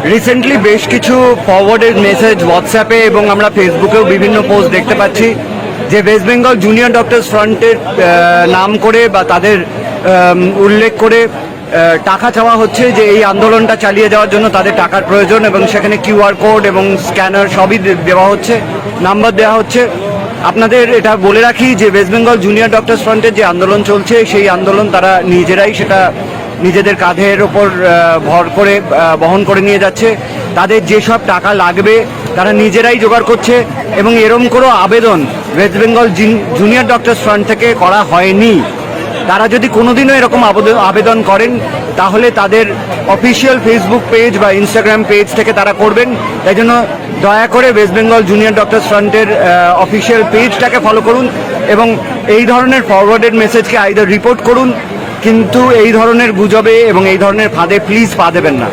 Recently বেশ কিছু forwarded message হোয়াটসঅ্যাপে এবং আমরা ফেসবুকেও বিভিন্ন পোস্ট দেখতে পাচ্ছি যে ওয়েস্ট বেঙ্গল জুনিয়র ডক্টরস ফ্রন্টের নাম করে বা তাদের উল্লেখ করে টাকা চাওয়া হচ্ছে, যে এই আন্দোলনটা চালিয়ে যাওয়ার জন্য তাদের টাকার প্রয়োজন এবং সেখানে কিউআর কোড এবং স্ক্যানার সবই দেওয়া হচ্ছে, নাম্বার দেওয়া হচ্ছে। আপনাদের এটা বলে রাখি যে ওয়েস্ট বেঙ্গল জুনিয়র ডক্টরস ফ্রন্টের যে আন্দোলন চলছে সেই আন্দোলন তারা নিজেরাই সেটা নিজেদের কাঁধের ওপর ভর করে বহন করে নিয়ে যাচ্ছে। তাদের যেসব টাকা লাগবে তারা নিজেরাই জোগাড় করছে এবং এরম কোনো আবেদন West Bengal junior doctors front থেকে করা হয়নি। তারা যদি কোনোদিনও এরকম আবেদন করেন তাহলে তাদের অফিসিয়াল ফেসবুক পেজ বা ইনস্টাগ্রাম পেজ থেকে তারা করবেন। তাই জন্য দয়া করে ওয়েস্ট বেঙ্গল জুনিয়র ডক্টরস ফ্রন্টের অফিসিয়াল পেজটাকে ফলো করুন এবং এই ধরনের ফরওয়ার্ডেড মেসেজকে আইদার রিপোর্ট করুন, কিন্তু এই ধরনের গুজবে এবং এই ধরনের ফাঁদে প্লিজ পা দেবেন না।